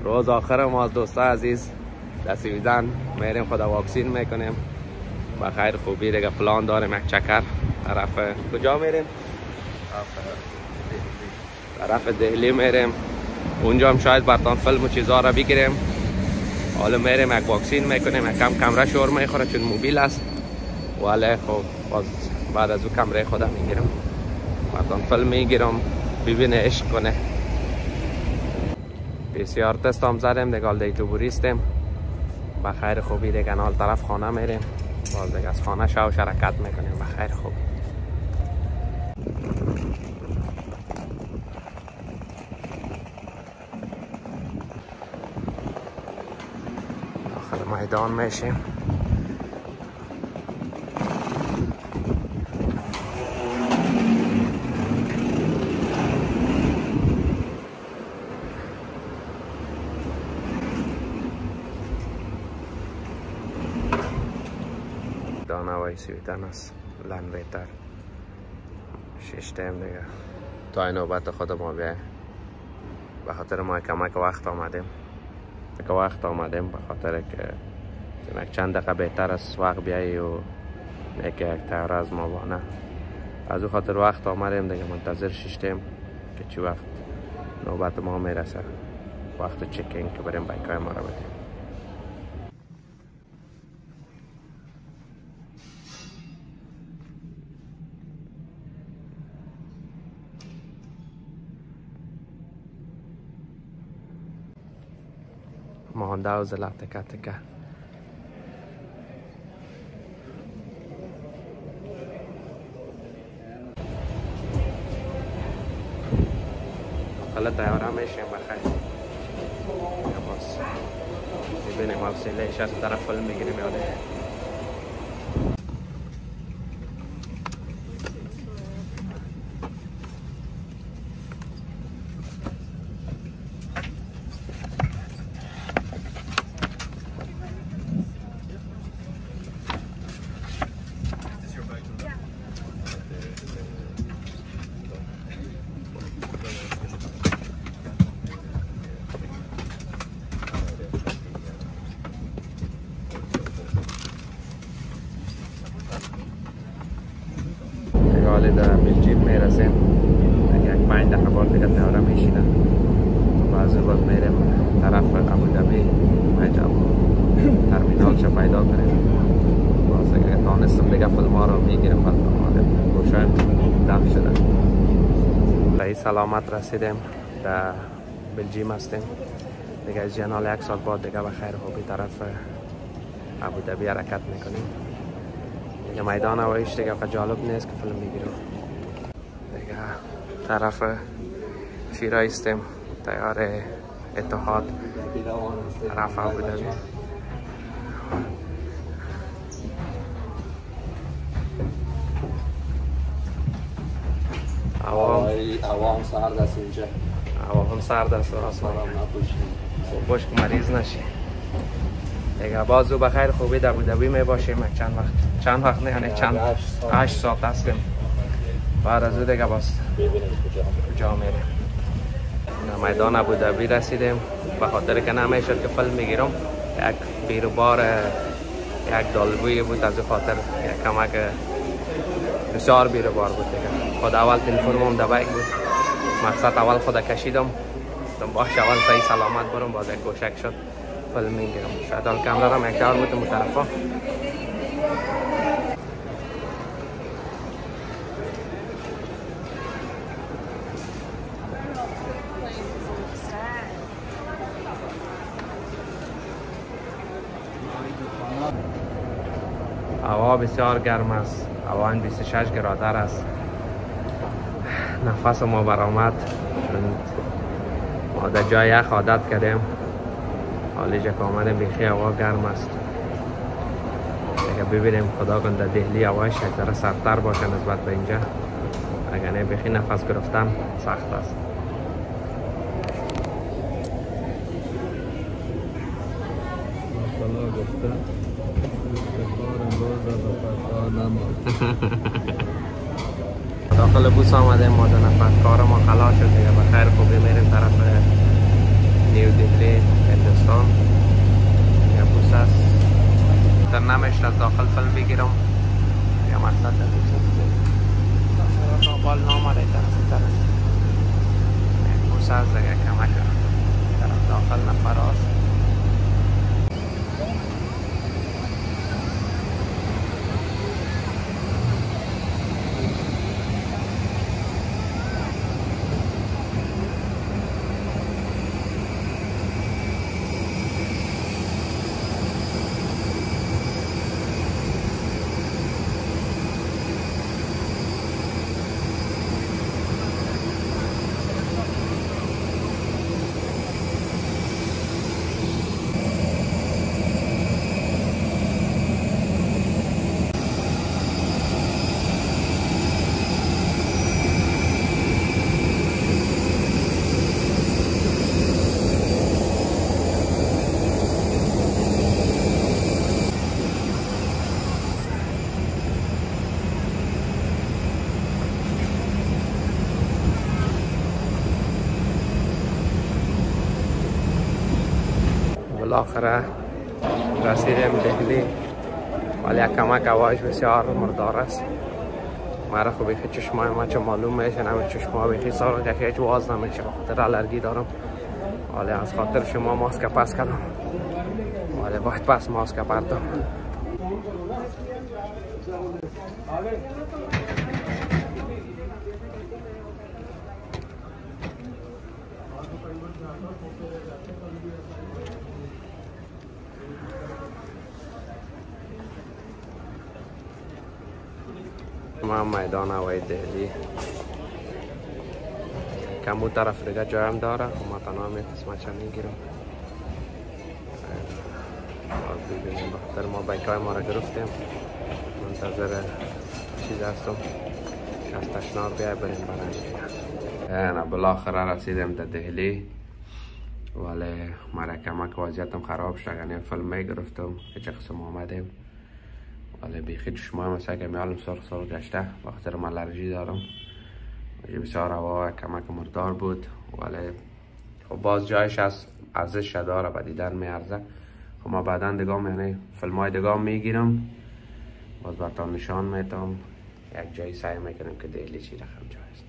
روز آخر ما از دوستا عزیز دسیدن میریم خدا واکسین میکنیم با خیر خوبی دیگه. پلان داریم یک چکر طرف کجا میریم؟ طرف دهلی میریم. اونجا هم شاید برتان فیلم و چیزا را بگیریم. حالا میریم یک واکسین میکنیم. یک کم کمره شور میخوره چون موبیل است، ولی خب باز بعد از او کمره خودم میگیرم برتان فیلم میگیرم ببینه عشق کنه. بسیار تست هم زدیم دیگه. حال دیگه تو بوریستیم با خیر خوبی دیگه. نال طرف خانه میریم باز دیگه. از خانه شو شرکت میکنیم با خیر خوبی. داخل میدان میشیم. دانوی سویدن است لن بهتر 6 تایم دیگه تا این نوبت خود ما بیای. به خاطر ما کمک وقت آمدیم به خاطر که چند دقیقه بهتر از وقت بیایی و یک تایر از ما بانه. از او خاطر وقت آمدیم دیگه. منتظر 6 تایم که چی وقت نوبت ما میرسه، وقت چکینگ که بریم بایکای ما رو بدیم. مانده و زلا تکه تکه. حالا تیاره میشیم بخیر. باز ببینیم حوصله‌اش از طرف فیلم میگیریم یاده. حالی در بلژیم میرسیم. یک 5 دقیقه بار دیگه تیاره میشینه. بعضی باز میریم طرف ابوظبی مجاب ترمینال چه پیدا کنیم. باز اگه تانستم دیگه فیلم ها رو میگیریم. بعد آمدیم گوشایم دم شده. به سلامت رسیدیم. در بلژیم هستیم دیگه. از جنال 1 ساعت بعد دیگه بخیر خوبی طرف ابوظبی حرکت میکنیم دیگه. میدان هواییش دیگه جالب نیست که فیلم بگیریم دیگه. طرف شیرا هستیم. تیاره اتحاد طرف ابوظبی. هوا هم سرد است اینجا. هوا هم سرد است. خوش که مریض نشی دیگه. بازو بخیر خوبی در ابوظبی می باشیم. چند وقت نه، یعنی 8 ساعت هستیم. بعد از او دیگه باز کجا میریم. میدان ابوظبی رسیدیم. به خاطر که نمیشد که فیلم میگیرم، یک بیروبار یک دالبوی بود. از خاطر یک کمک بسیار بیروبار بود دیگه. خود اول تلفنم دبایک بود. مقصد اول خود کشیدم باش اول صحیح سلامت برم. باز یک گوشک شد فیلم میگیرم. شاید حال کامرا هم یک دار بود مطرفا. هوا بسیار گرم است. هوا 26 گرادر است. نفس ما برآمد. ما در جای یخ عادت کردیم. حالی جا که آمدیم بیخی هوا گرم است دیگه. ببینیم خدا کن در دهلی هوایش یک ذره سردتر باشه نسبت به اینجا. اگر نه بیخی نفس گرفتن سخت است. داخل بوس آمدیم. ما 2 نفر کار ما خلاص شد دیگه. بخیر خوبی میریم طرف نیو دهلی هندوستان. یا بوس است در نمیشت از داخل فیلم بگیرم یا مقصد در بال نامه طرف بوس است دیگه کمک طرف داخل نفر است. بالاخره رسیدیم دهلی، ولی کمک هوایش بسیار مردار است. مرا خب بیخی چشمای ما چه معلوم میشه، نمی چشما بیخی سارا که هیچ واز نمیشه، خاطر الرژی دارم. ولی از خاطر شما ماسک پس کردم، ولی باید پس ماسک پردم. ما میدان هوایی دهلی کمو طرف دیگه جایم داره، ما تنها می قسمتش میگیرم. ببینیم بخاطر ما بایکای ما را گرفتیم، منتظر چیز هستم که از تشنار بیای بریم برنج. بالاخره رسیدیم در دهلی، ولی مرا کمک وضعیتم خراب شد، یعنی فیلم میگرفتم که چه قسم آمدیم، ولی بیخی چشمای مثلا که میالم سرخ گشته، بخاطر من الرژی دارم. بسیار هوا کمک مردار بود، ولی خب باز جایش از ارزش داره و دیدن میارزه. خب ما بعدا دیگه یعنی فیلم های دیگه میگیرم، باز براتون نشان میدم، یک جایی سعی میکنم که دهلی چی رقم جای است.